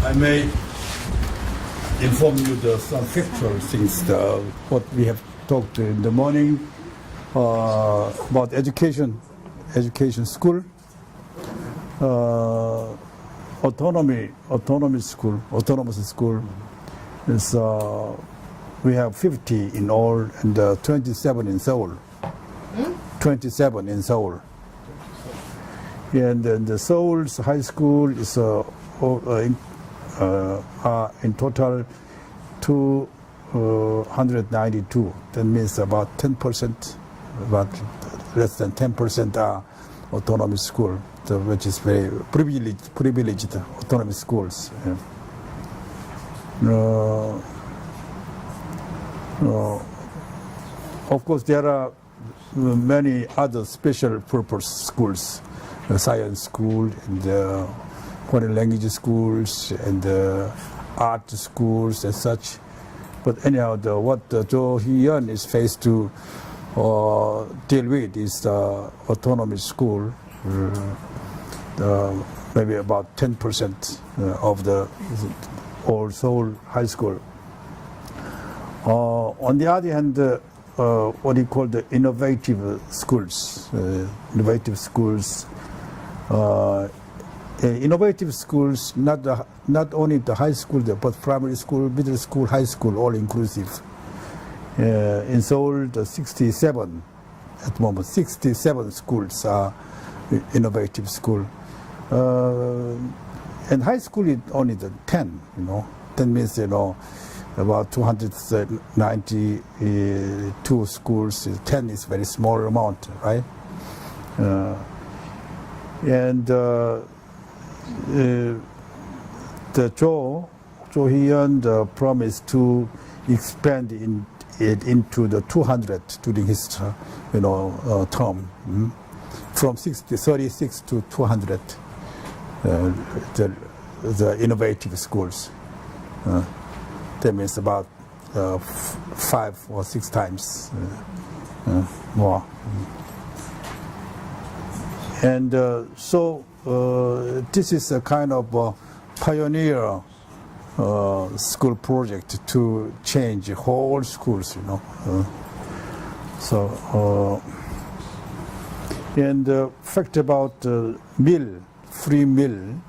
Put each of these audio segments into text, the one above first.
I may inform you some factual things what we have talked in the morning about education school, autonomous school is we have 50 in all and 27 in Seoul. 27 in Seoul. And the Seoul's high school is in total 292. That means about 10%, about less than 10% are autonomous school, which is very privileged autonomous schools. Of course, there are many other special purpose schools, science school and foreign language schools and art schools and such. But anyhow, what Jo Hee-yeon is faced to deal with is autonomous school, maybe about 10% of the all Seoul high school. On the other hand, what you call the innovative schools. Innovative schools, not only the high school, but primary school, middle school, high school, all inclusive. In Seoul, the 67 at the moment, 67 schools are innovative school. And high school is only the 10, 10 means, about 292 schools, 10 is very small amount, right? And the Jo Hee-yeon promised to expand it into the 200 during his term, from 36 to 200, the innovative schools. That means about 5 or 6 times more. And so this is a kind of pioneer school project to change whole schools, and the fact about free meal,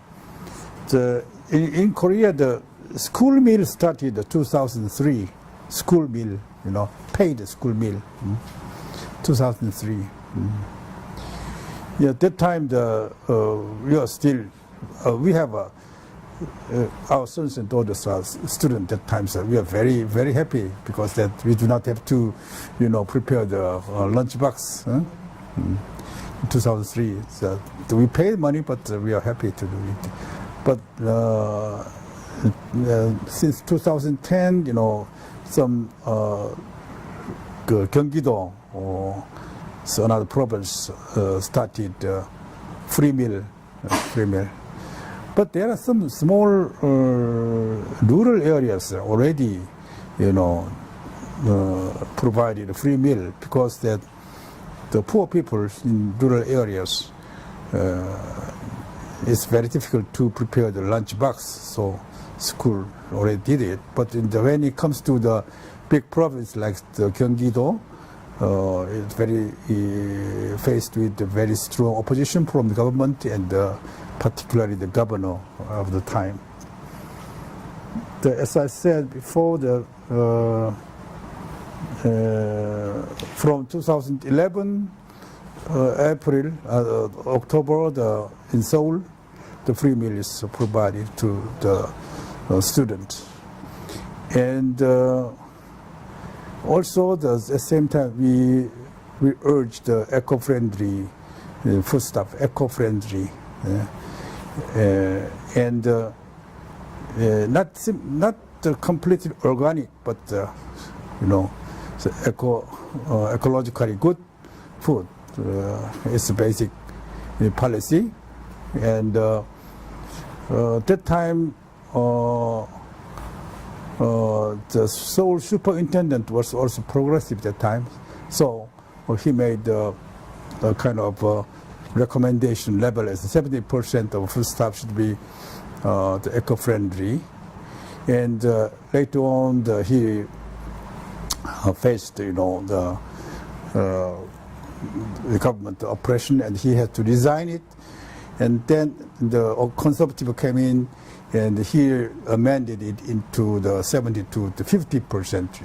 in Korea the school meal started in 2003. School meal, paid school meal, 2003. Yeah, at that time we are still we have our sons and daughters are students at that time, so we are very, very happy because that we do not have to, prepare the lunch box. In 2003, so we pay money, but we are happy to do it. But since 2010, some Gyeonggi-do, so another province started free meal. But there are some small rural areas already, provided free meal because that the poor people in rural areas it's very difficult to prepare the lunch box. So school already did it. But when it comes to the big province like the Gyeonggi-do, it's very faced with very strong opposition from the government and particularly the governor of the time. As I said before, from 2011, October, in Seoul, the free meal is provided to the students. And also, at the same time, we urge the eco-friendly foodstuff, eco-friendly, and not completely organic, but ecologically good food. It's a basic policy, and that time. The Seoul superintendent was also progressive at that time, so he made a kind of recommendation level as 70% of food stuff should be the eco-friendly, and later on he faced the government oppression, and he had to resign it, and then the conservative came in, and he amended it into the 72 to 50%.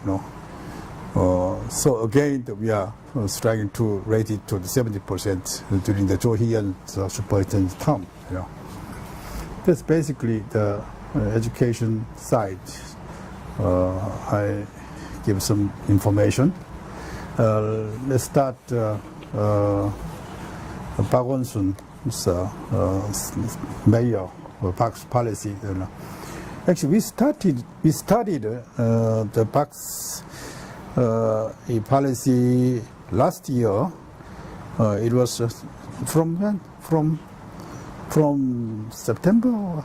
So again, we are striving to raise it to the 70% during the Cho Hee-yeon's superintendent term. That's basically the education side. I give some information. Let's start Park Won-soon's mayor of Park's policy. Actually, we studied the Park's policy last year. It was from when? From September.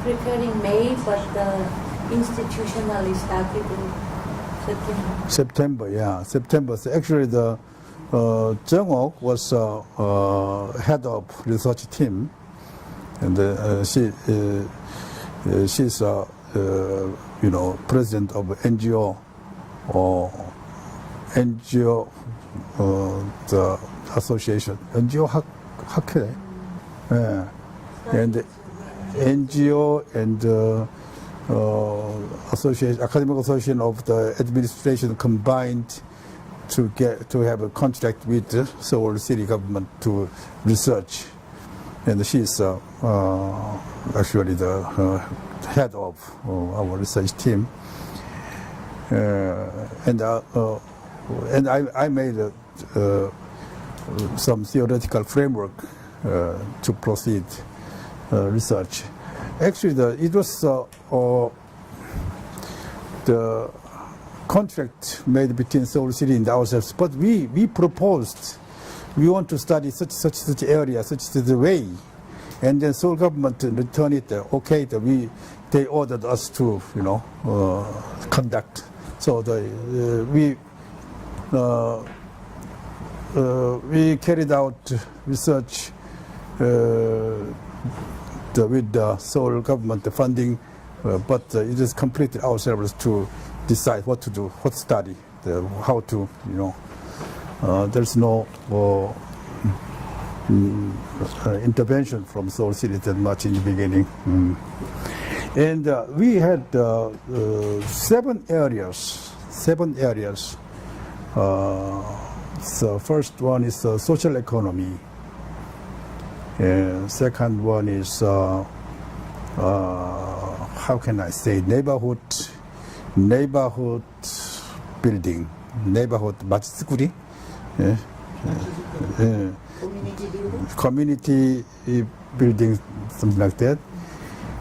Preparing May, but institutionally started in September. September. So actually, the Jung-ok was head of research team, and she's president of NGO the association NGO 학회, and NGO and association, academic association of the administration combined to have a contract with the Seoul city government to research, and she's actually the head of our research team, and I made some theoretical framework to proceed research. Actually, it was the contract made between Seoul City and ourselves, but we proposed we want to study such area, such the way, and then Seoul government returned it. Okay, they ordered us to conduct. So we carried out research with the Seoul government funding, but it is completely ourselves to decide what to do, what to study, how to, there's no intervention from Seoul City that much in the beginning. And we had 7 areas. So first one is social economy. Second one is how can I say, neighborhood building, neighborhood 마치스구리, community building, something like that,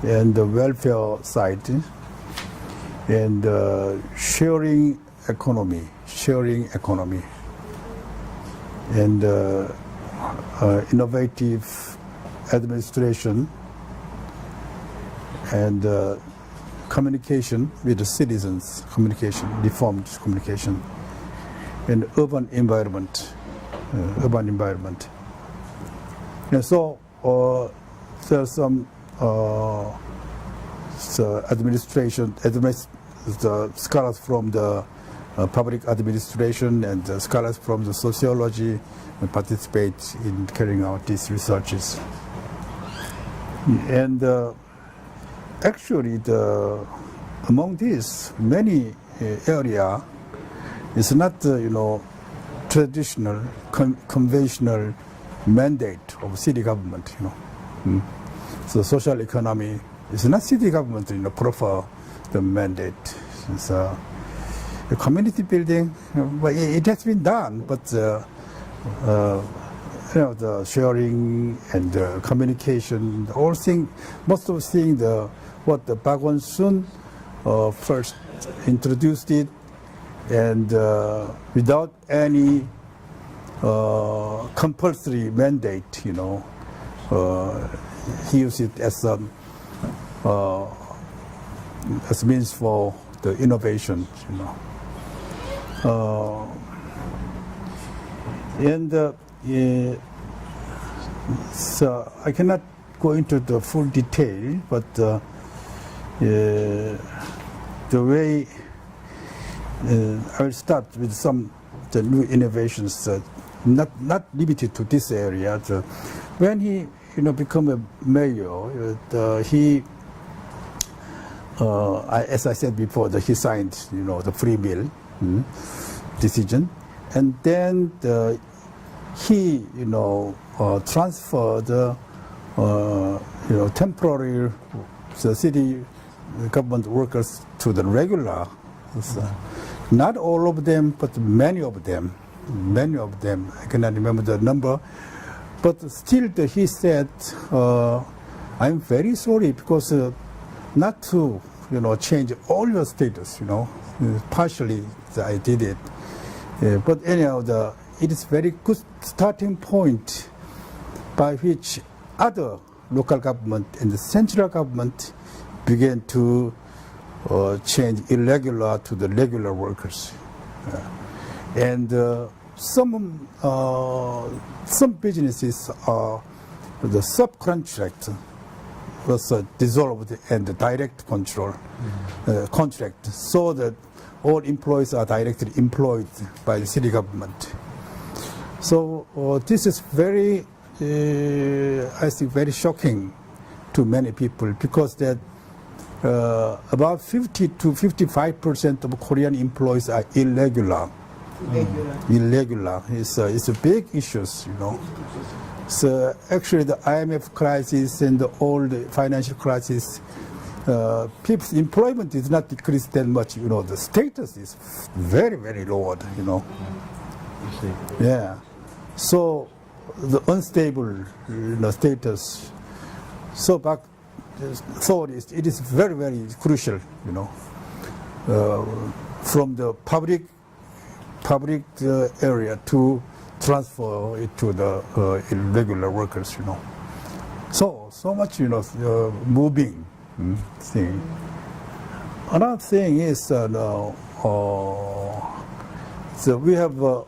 and the welfare side, and sharing economy, and innovative administration, and communication with the citizens, reformed communication, and urban environment. And so there's some the scholars from the public administration and the scholars from the sociology participate in carrying out these researches. And actually, among these, many area is not traditional, conventional mandate of city government. So social economy is not city government prefer the mandate. So the community building, well, it has been done, but the sharing and the communication, all thing, most of thing, what the Park Won-soon first introduced it, and without any compulsory mandate, he used it as a means for the innovation, and So I cannot go into the full detail, but the way I will start with some the new innovations, not limited to this area. When he become a mayor, as I said before, he signed the free meal decision, and then he transferred temporary city government workers to the regular. Not all of them, but many of them. I cannot remember the number, but still he said, "I'm very sorry because not to change all your status. Partially I did it, but anyhow, it is very good starting point by which other local government and the central government began to change irregular to the regular workers, and some businesses the subcontract was dissolved and the direct control contract, so that all employees are directly employed by the city government. So this is very, I think, very shocking to many people, because that about 50 to 55% of Korean employees are irregular. Irregular. It's a big issue, So actually, the IMF crisis and all the financial crisis, people's employment is not decreased that much. The status is very, very lowered. Yeah. So the unstable status. So back. So it is very, very crucial, from the public area to transfer it to the irregular workers, So much, moving thing. Another thing is, so we have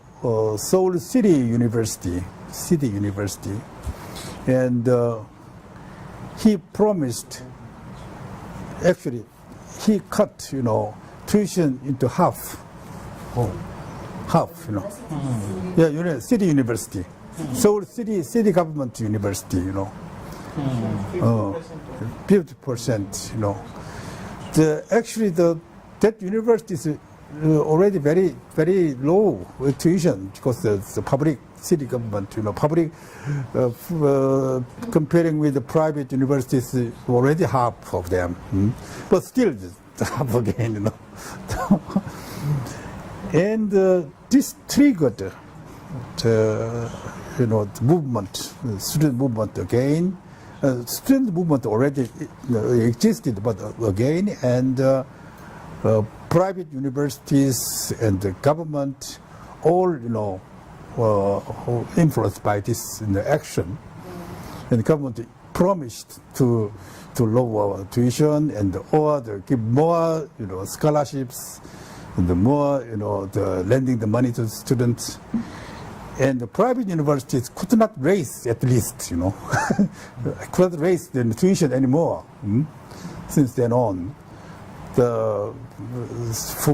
Seoul City University, and he promised, actually, he cut, tuition into half. Half. Yeah, City University. Seoul City Government University, 50%, Actually, that university is already very, very low tuition, because the public city government, comparing with the private universities, already half of them, but still half again, And this triggered the movement, student movement again. Student movement already existed, but again, and private universities and the government, all influenced by this action, and the government promised to lower tuition and give more scholarships, and the more the lending the money to the students, and the private universities could not raise, at least could not raise the tuition anymore. Since then on,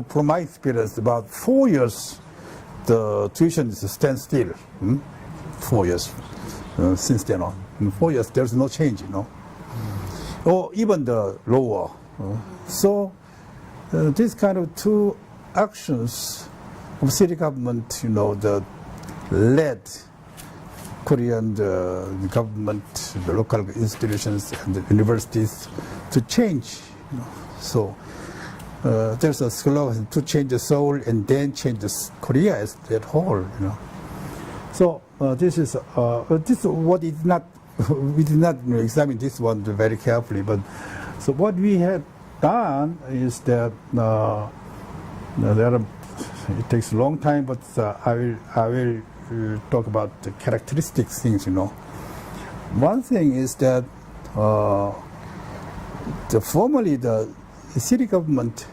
from my experience, about 4 years, the tuition is a standstill. 4 years since then on. In 4 years, there's no change, or even the lower. So this kind of two actions of city government, that led Korean government, the local institutions, and the universities to change. So there's a slogan to change the soul and then change Korea as that whole. So this is what is not. We did not examine this one very carefully, but so what we had done is that it takes a long time, but I will talk about the characteristic things. One thing is that formally the city government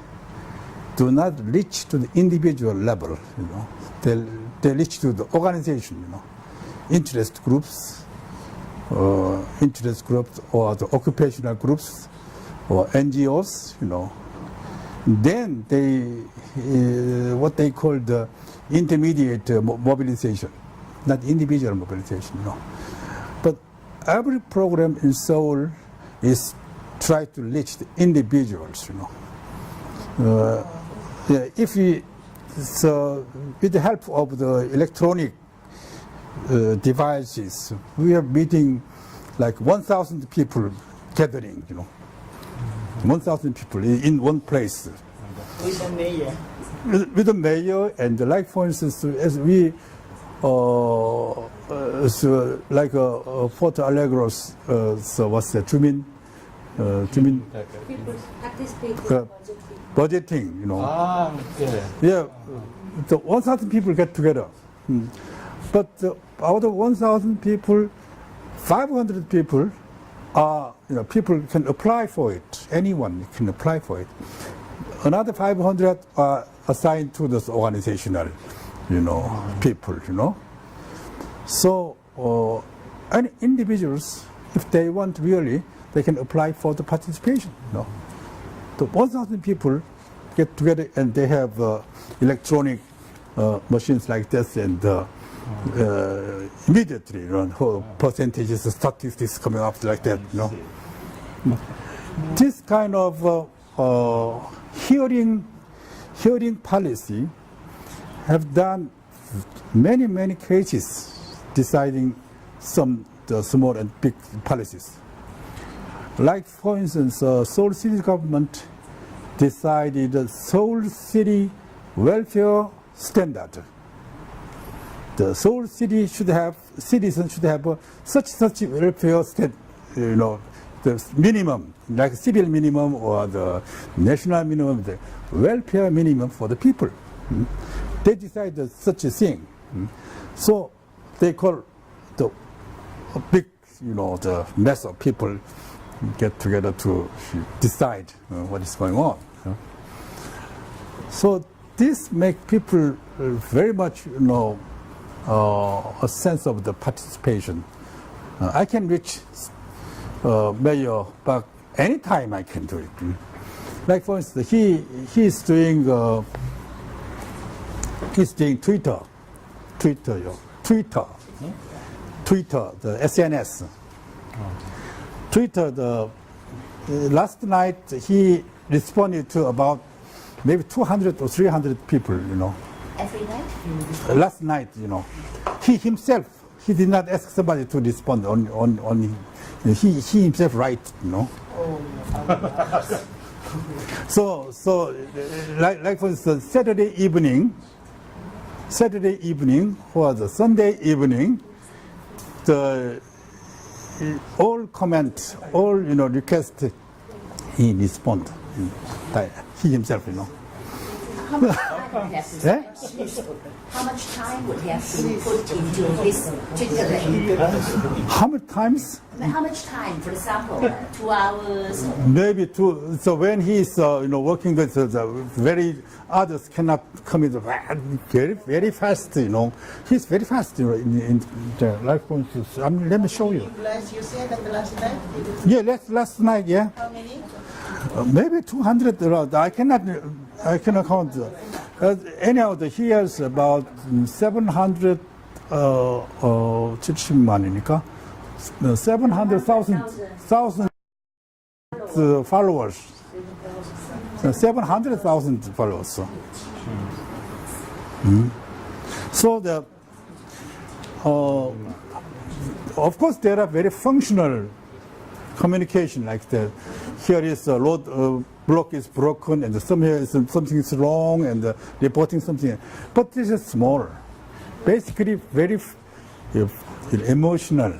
do not reach to the individual level. They reach to the organization, interest groups, interest groups or the occupational groups or NGOs, then they, what they call the intermediate mobilization, not individual mobilization, But every program in Seoul is try to reach the individuals, If we, so with the help of the electronic devices, we are meeting like 1,000 people gathering, 1,000 people in one place. With the mayor. With the mayor, and like for instance, as we, so like Porto Alegre's, so what's that, Jumin? People participate in budgeting, Okay. Yeah, the 1,000 people get together. But out of 1,000 people, 500 people are, people can apply for it. Anyone can apply for it. Another 500 are assigned to this organizational, people, So, and individuals, if they want really, they can apply for the participation, The 1,000 people get together and they have electronic machines like this, and immediately, whole percentages, statistics coming up like that, This kind of hearing policy have done many cases deciding the small and big policies. Like for instance, Seoul City government decided the Seoul City welfare standard. The Seoul City citizens should have such welfare standard, the minimum, like civil minimum or the national minimum, the welfare minimum for the people. They decided such a thing. So they call the big, the mass of people get together to decide what is going on. So this makes people very much, a sense of the participation. I can reach Mayor Park anytime I can do it. Like for instance, he's doing Twitter, the SNS. Twitter, last night he responded to about maybe 200 or 300 people, every night. Last night, he himself, he did not ask somebody to respond on he himself write, So like for instance, Saturday evening or the Sunday evening, the all comment, all request, he respond. He himself, How much time would have to How much time would have to put into this Twitter? How many times? How much time, for example, 2 hours? Maybe 2. So when he's working with very others cannot come in very fast. He's very fast. In the life points. Let me show you. You said that the last night? Yeah, last night. Yeah. How many? Maybe 200 around. I cannot count. Anyhow, he has about 700 70만이니까 700,000 followers. 700,000 followers. So of course there are very functional communication, like here is the road block is broken and somewhere is something is wrong and reporting something, but this is small, basically very emotional.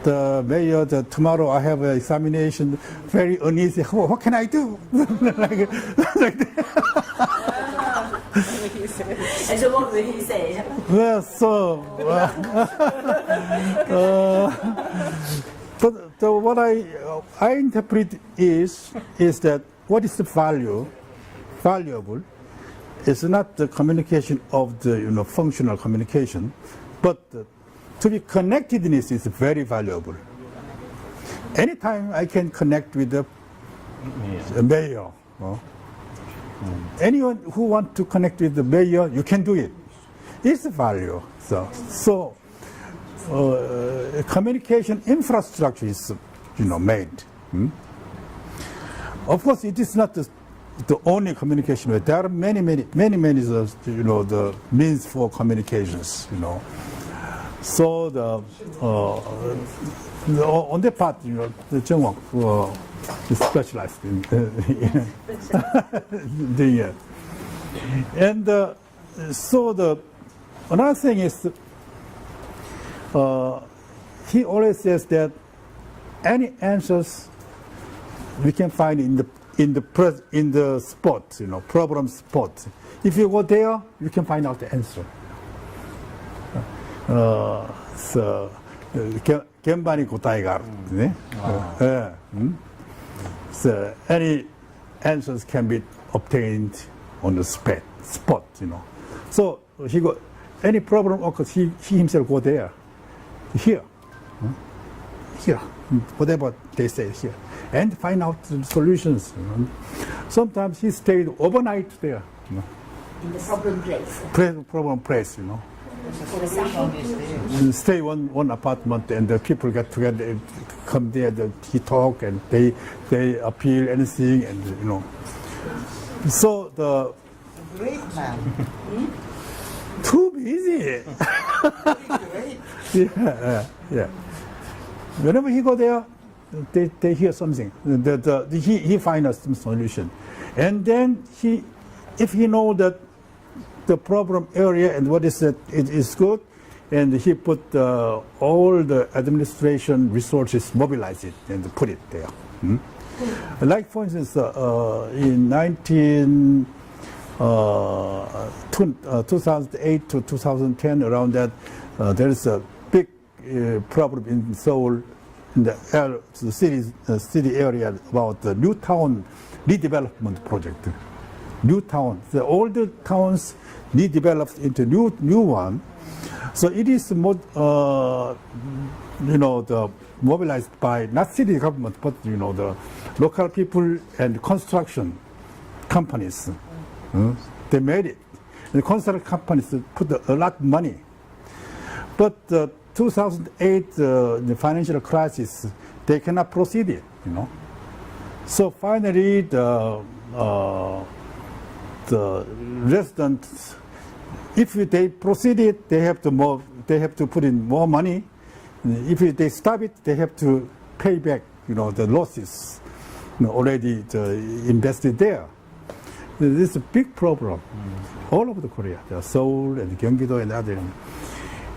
The mayor, tomorrow I have an examination, very uneasy. What can I do? like that. And so what will he say? Well, so but what I interpret is that what is the valuable is not the communication of the functional communication, but to be connectedness is very valuable. Anytime I can connect with the mayor. Anyone who wants to connect with the mayor, you can do it. It's a value. So communication infrastructure is, made. Of course, it is not the only communication way. There are many, the means for communications. So on that part, the Zhengwang is specialized in doing it. And so another thing is, he always says that any answers we can find in the spot, problem spot. If you go there, you can find out the answer. 겐반이 고타이가 네. So any answers can be obtained on the spot. So he go any problem occurs, he himself go there, here, whatever they say here, and find out the solutions. Sometimes he stayed overnight there. In the problem place. Problem place. For example, Stay one apartment, and the people get together, come there. He talk and they appeal anything, and So the Great man. too busy. Yeah. Whenever he go there, they hear something. He find some solution, and then if he know that the problem area and what is it is good, and he put all the administration resources, mobilize it and put it there. Like for instance, in 2008 to 2010, around that, there is a big problem in Seoul, in the city area, about the new town redevelopment project. New town, the older towns redeveloped into new one. So it is the mobilized by not city government, but the local people and construction companies. They made it. The construction companies put a lot of money. But 2008, the financial crisis, they cannot proceed it. So finally, the residents, if they proceed it, they have to put in more money. If they stop it, they have to pay back, the losses already invested there. This is a big problem all over the Korea, Seoul and Gyeonggi-do and other.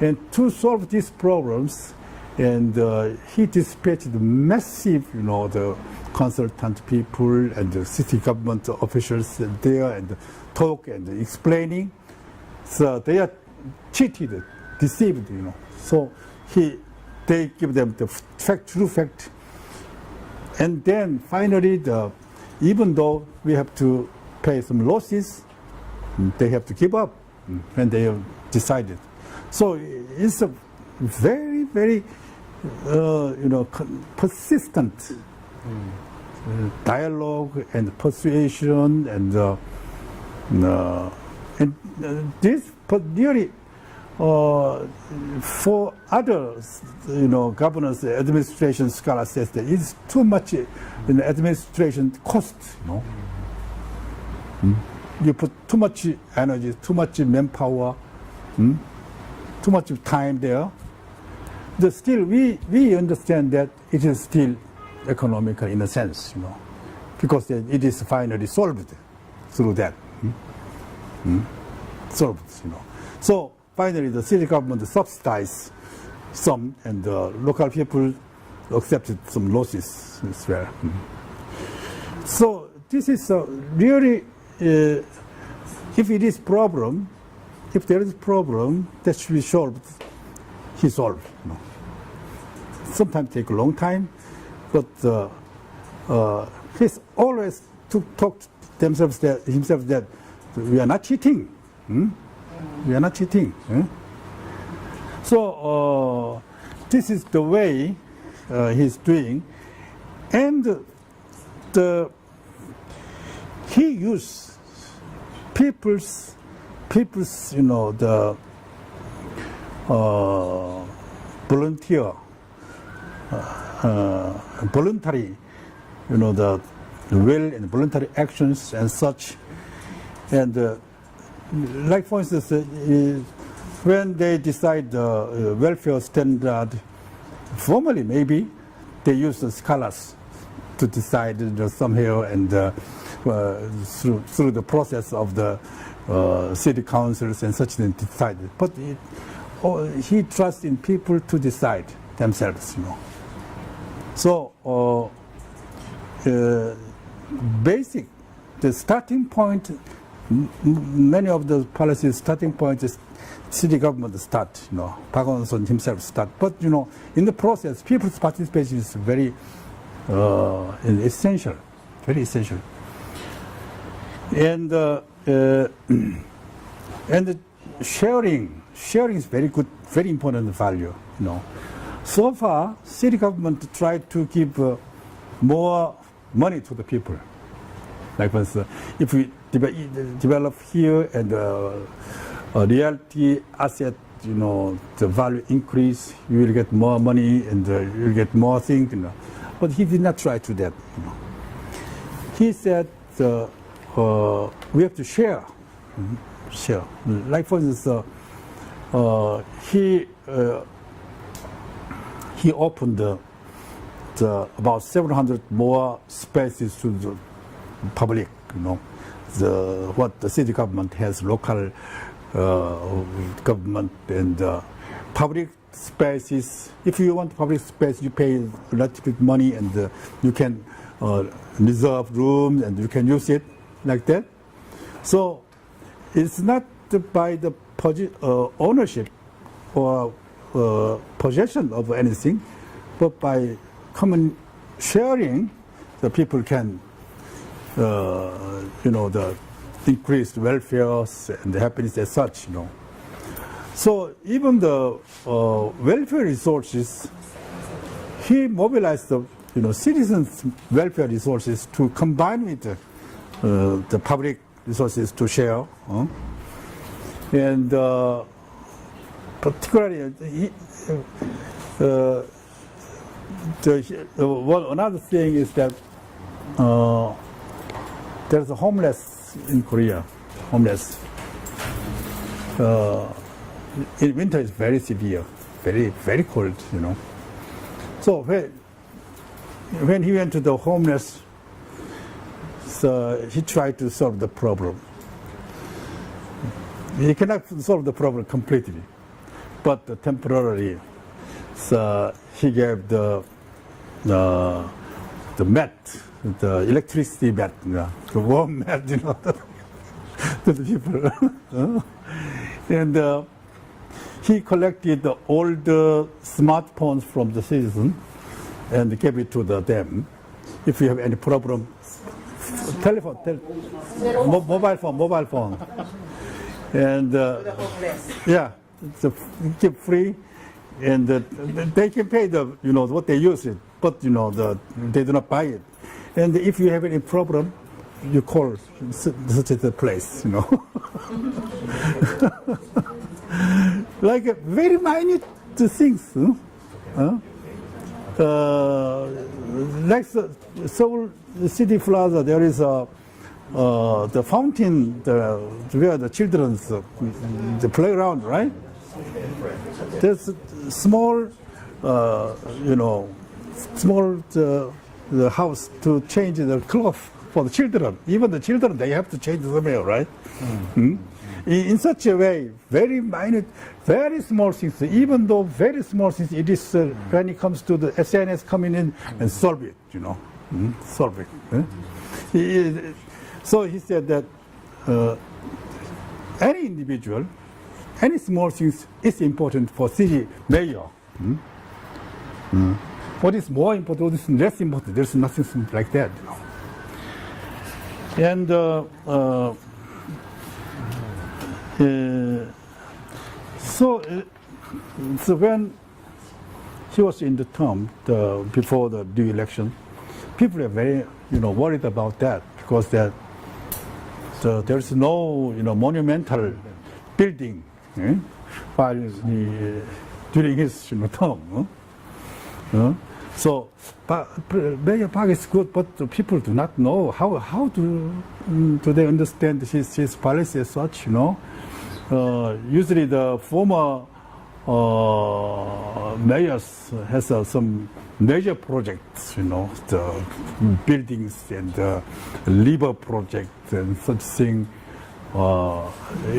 And to solve these problems, and he dispatched massive, the consultant people and the city government officials there and talk and explaining. So they are cheated, deceived, So they give them the true fact. And then finally, even though we have to pay some losses, they have to give up when they have decided. So it's a very, very, persistent dialogue and persuasion and this, but really for others, governance, administration scholars says that it's too much in administration cost. You put too much energy, too much manpower, too much time there. But still, we understand that it is still economical in a sense, because it is finally solved through that. Solved, So finally, the city government subsidized some, and the local people accepted some losses as well. So this is really, if it is problem, if there is a problem that should be solved, he solved. Sometimes take a long time, but he's always to talk to himself that we are not cheating. We are not cheating. So this is the way he's doing, and he used people's the voluntary, the will and voluntary actions and such. And like for instance, when they decide the welfare standard, formally maybe they use the scholars to decide somehow, and through the process of the city councils and such, then decided. But he trusts in people to decide themselves, So the starting point, many of the policies starting point is city government start, Park Hong-sun himself start. But in the process, people's participation is very essential, very essential. And sharing is very good, very important value, So far, city government tried to give more money to the people. Like for instance, if we develop here and realty asset, the value increase, you will get more money and you will get more things, But he did not try to that, He said we have to share. Share. Like for instance, he opened the about 700 more spaces to the public, what the city government has, local government, and public spaces. If you want public space, you pay a lot of money, and you can reserve rooms and you can use it like that. So it's not by the ownership or possession of anything, but by common sharing, the people can, the increased welfare and the happiness as such, So even the welfare resources, he mobilized the, citizens' welfare resources to combine with the public resources to share, and particularly another thing is that there's a homeless in Korea. Homeless. In winter is very severe, very cold, So when he went to the homeless, so he tried to solve the problem. He cannot solve the problem completely, but temporarily. So he gave the mat, the electricity mat, the warm mat, to the people. And he collected all the smartphones from the citizen and gave it to them. If you have any problem, mobile phone. And yeah, keep free, and they can pay the what they use it, but they do not buy it. And if you have any problem, you call such a place, like very minute things. Like Seoul City Plaza, there is the fountain, where the children's the playground, right? There's small, small the house to change the cloth for the children. Even the children, they have to change somewhere, right? Mm-hmm. In such a way, very minute, very small things. Even though very small things, it is when it comes to the SNS coming in and solve it, solve it. So he said that any individual, any small things is important for city mayor. What is more important, what is less important, there's nothing like that. And so so when he was in the term before the new election, people are very worried about that because there's no monumental building while during his term. So Mayor Park is good, but the people do not know how do they understand his policy as such. Usually the former mayors has some major projects, the buildings and the labor project and such thing, a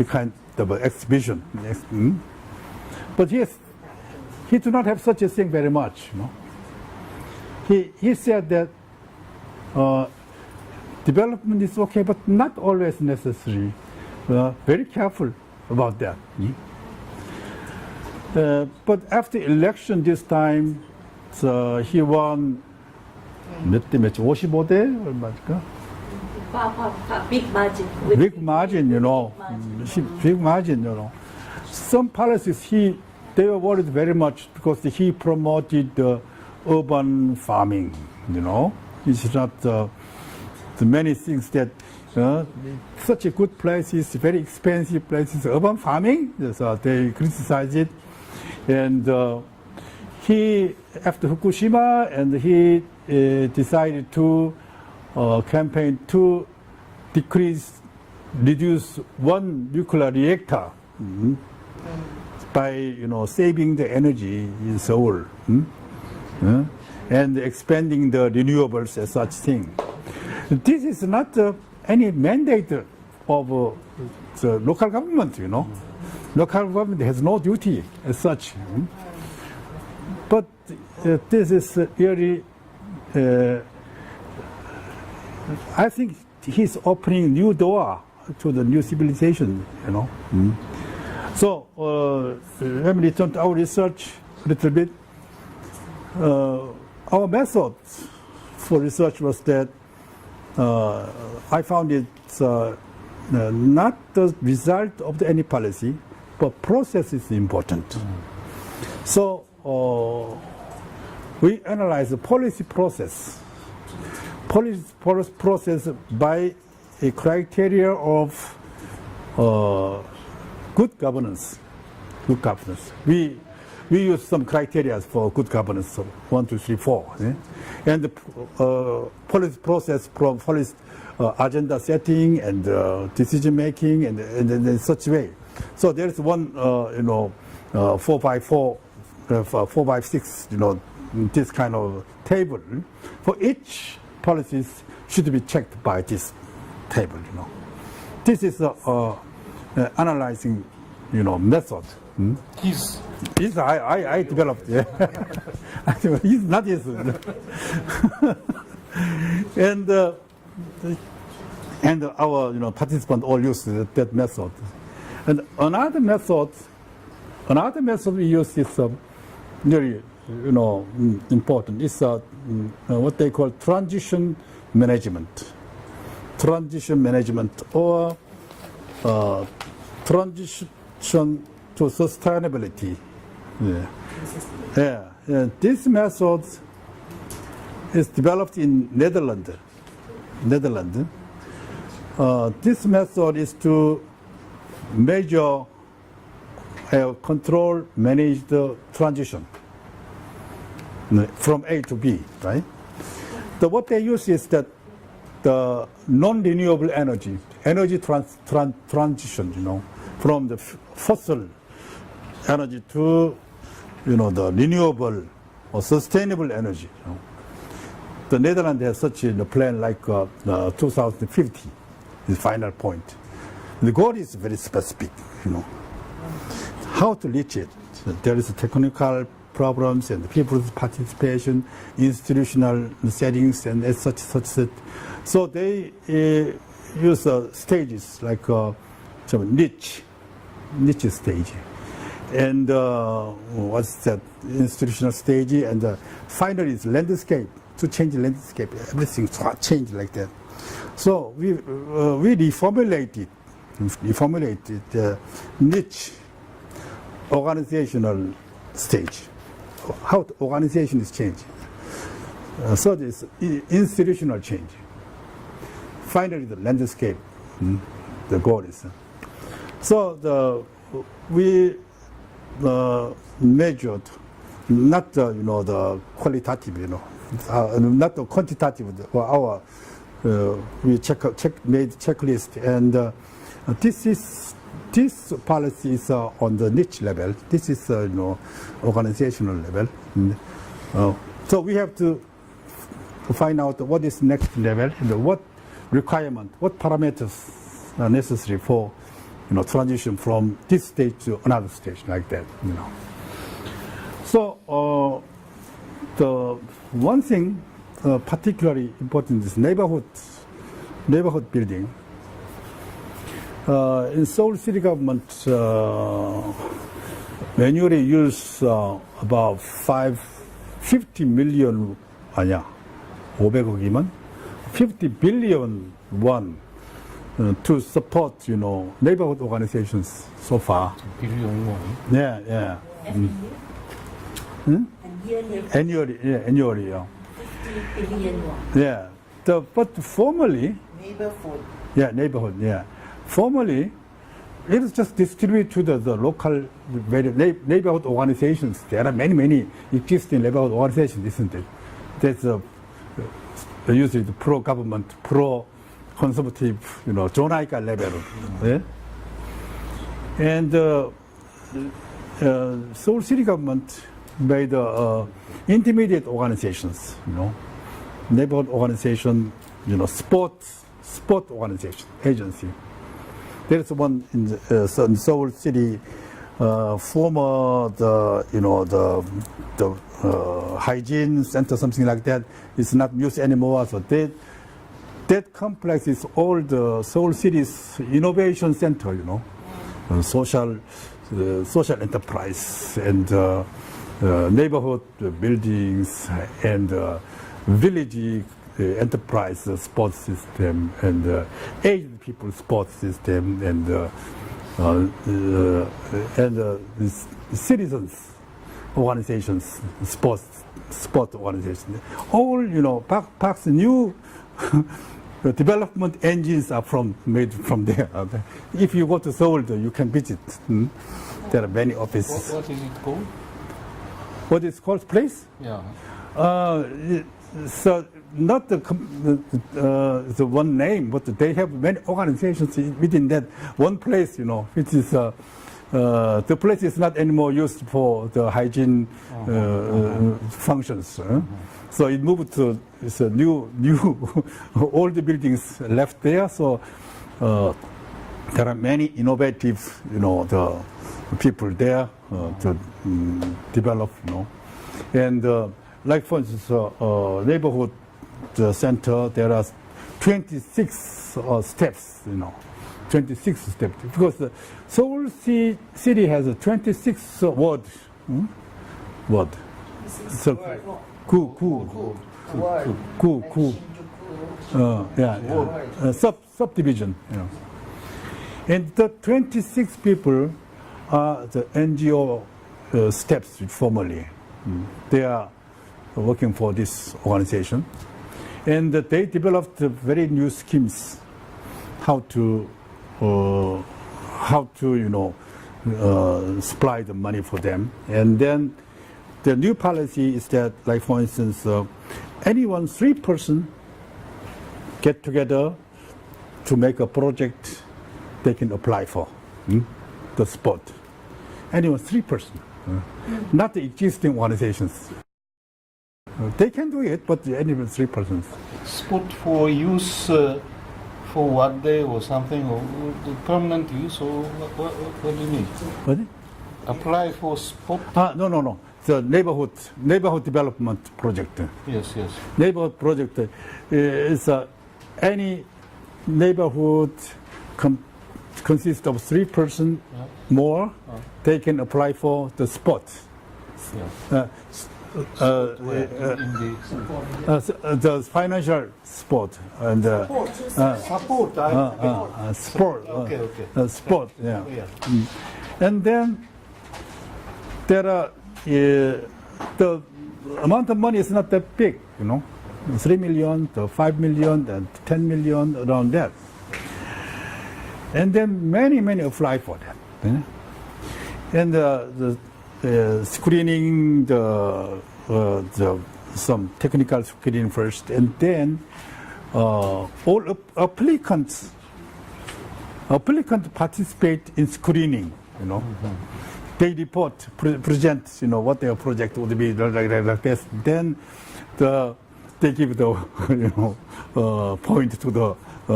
kind of exhibition. But he do not have such a thing very much. He said that development is okay, but not always necessary. Very careful about that. But after election this time, he won 몇 대 몇이 55대 얼마일까? Big margin. Big margin, big margin, Some policies they were worried very much because he promoted urban farming, It's not the many things that such a good place is very expensive place is urban farming. So they criticize it, and he after Fukushima, and he decided to campaign to reduce one nuclear reactor by saving the energy in Seoul and expanding the renewables as such thing. This is not any mandate of the local government, Local government has no duty as such. But this is really, I think he's opening new door to the new civilization, So let me return to our research a little bit. Our method for research was that I found it not the result of any policy, but process is important. So we analyze the policy process. Policy process by a criteria of good governance. Good governance. We use some criteria for good governance, so 1, 2, 3, 4. And the policy process from policy agenda setting and decision making and in such way. So there's one, 4 by 6, this kind of table. For each policies should be checked by this table, This is analyzing, method. This I developed. Yeah. It's not his. and our participants all use that method. And another method we use is very important. It's what they call transition management. Transition management or transition to sustainability. Yeah. This method is developed in Netherlands. This method is to measure, control, manage the transition from A to B, right? What they use is that the non-renewable energy transition, from the fossil energy to, the renewable or sustainable energy. The Netherlands has such a plan like 2050, the final point. The goal is very specific, How to reach it? There is technical problems and people's participation, institutional settings, and such. So they use stages like some niche stage, and what's that institutional stage, and finally it's landscape. To change the landscape, everything changed like that. So we reformulated the niche organizational stage. How the organization is changing. Third is institutional change. Finally, the landscape, the goal is. So we measured not the qualitative, not the quantitative. We made checklist, and this policy is on the niche level. This is organizational level. So we have to find out what is next level and what requirement, what parameters are necessary for transition from this stage to another stage, like that. So the one thing particularly important is neighborhood building. In Seoul city government, annually use about 50 million, 500억이면 50 billion won to support, neighborhood organizations so far. Billion won. Yeah. Annually, yeah. 50 billion won. Yeah. But formally, neighborhood, yeah. Formally, it is just distributed to the local neighborhood organizations. There are many existing neighborhood organizations, isn't it? That's usually the pro-government, pro-conservative, 존하이가 level. Yeah? And Seoul city government made intermediate organizations, neighborhood organization, sport organization, agency. There is one in Seoul city, former the hygiene center, something like that, is not used anymore. So that complex is all the Seoul city's innovation center, social enterprise and neighborhood buildings and village enterprise sports system and aged people sports system and citizens organizations, sport organizations. All parks new development engines are made from there. If you go to Seoul, you can visit. There are many offices. What is it called? What is called place? Yeah. So not the one name, but they have many organizations within that one place. Which is the place is not anymore used for the hygiene functions. So it moved to a new all the buildings left there. So there are many innovative, the people there to develop, and like for instance, neighborhood center, there are 26 steps, 26 steps, because the Seoul city has a 26 word. So, subdivision. And the 26 people are the NGO steps formally. They are working for this organization, and they developed very new schemes how to supply the money for them. And then the new policy is that, like for instance, anyone 3 person get together to make a project they can apply for the spot. Anyone 3 person, not the existing organizations. They can do it, but anyone 3 persons. Sport for use for 1 day or something, or the permanent use, or what do you mean? What? Apply for sport? No. The neighborhood development project. Yes. Neighborhood project is any neighborhood consists of 3 persons more. They can apply for the spot. Yeah. The financial support and Support. sport. Okay. Sport. Yeah. And then there are the amount of money is not that big, 3 million, to 5 million, and 10 million, around that. And then many apply for that. And the screening, some technical screening first, and then all applicants participate in screening. They report, present, what their project would be like this. Then they give the point to the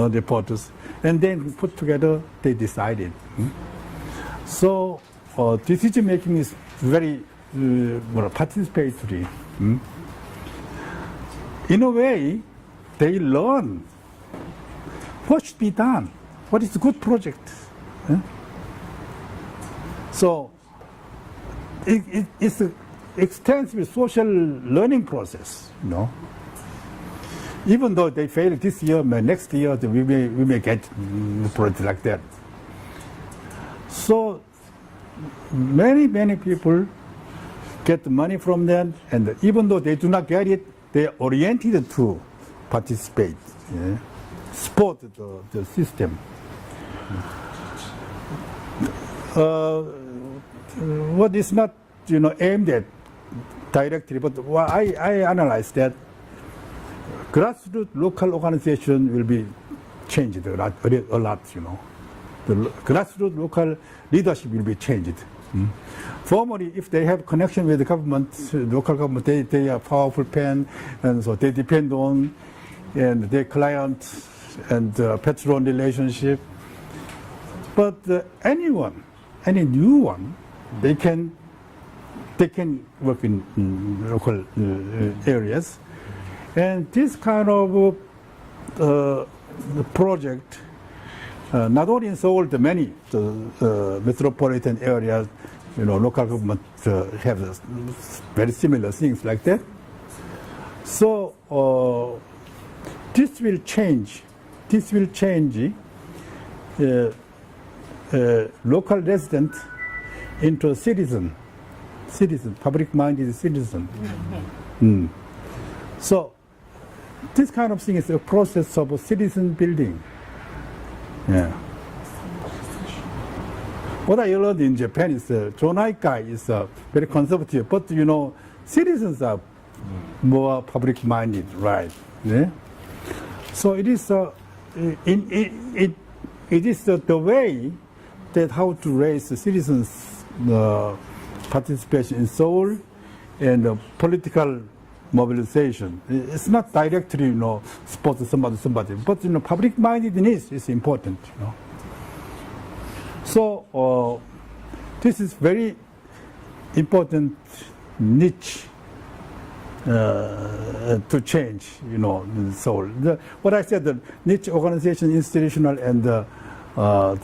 reporters, and then put together. They decided. So decision making is very participatory. In a way, they learn what should be done, what is a good project. So it's an extensive social learning process. Even though they fail this year, next year we may get a project like that. So many people get money from them, and even though they do not get it, they are oriented to participate, support the system. What is not aimed at directly, but I analyze that grassroots local organization will be changed a lot. The grassroots local leadership will be changed. Formerly, if they have connection with the government, local government, they are powerful pen, and so they depend on and their client and patron relationship. But anyone, any new one, they can work in local areas, and this kind of project. Not only in Seoul, many metropolitan areas, local government have very similar things like that. So this will change. This will change local resident into a citizen, public-minded citizen. So this kind of thing is a process of citizen building. Yeah. What I learned in Japan is Jonaikai is very conservative, but citizens are more public-minded, right? Yeah? So it is it is the way that how to raise the citizens' participation in Seoul and political mobilization. It's not directly, support somebody, but public-mindedness is important. So this is very important niche to change, in Seoul. What I said, the niche organization, institutional, and the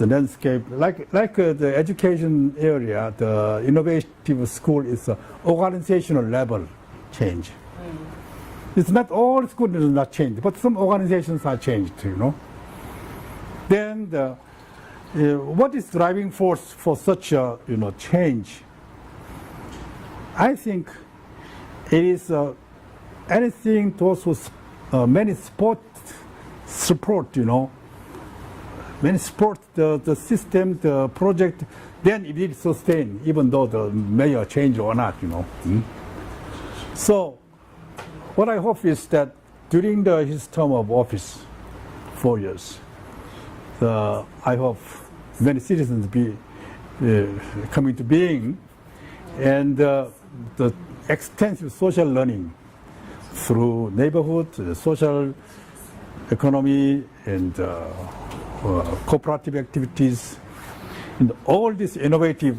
landscape, like the education area, the innovative school is organizational level change. It's not all schools are not changed, but some organizations are changed, Then what is driving force for such a change? I think it is anything those who many support, many support the system, the project, then it will sustain, even though the mayor change or not, So what I hope is that during his term of office, 4 years, I hope many citizens be coming to being, and the extensive social learning through neighborhood, social economy, and cooperative activities, and all these innovative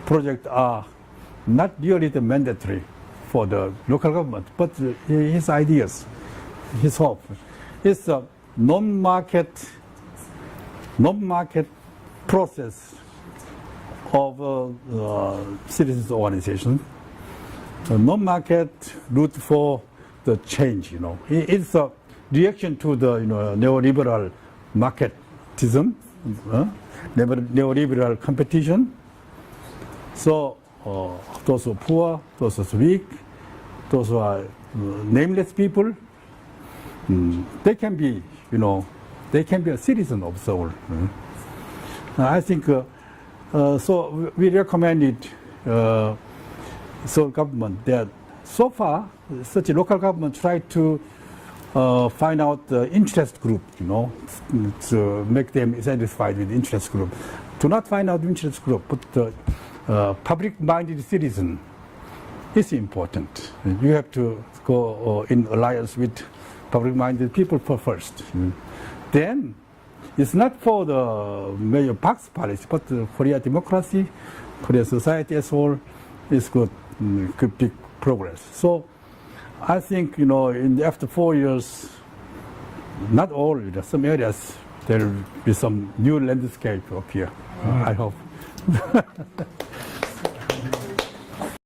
projects are not really the mandatory for the local government, but his ideas, his hope. It's a non-market process of citizens organization. A non-market route for the change, It's a reaction to the neoliberal marketism, neoliberal competition. So those who are poor, those who are weak, those who are nameless people, they can be, they can be a citizen of Seoul. I think so. We recommended Seoul government that so far such a local government tried to find out the interest group, to make them satisfied with interest group. To not find out interest group, but the public-minded citizen is important. You have to go in alliance with public-minded people first. Then it's not for the Mayor Park's policy, but Korea democracy, Korea society as a whole is good big progress. So I think, after 4 years, not all, some areas, there will be some new landscape up here, I hope.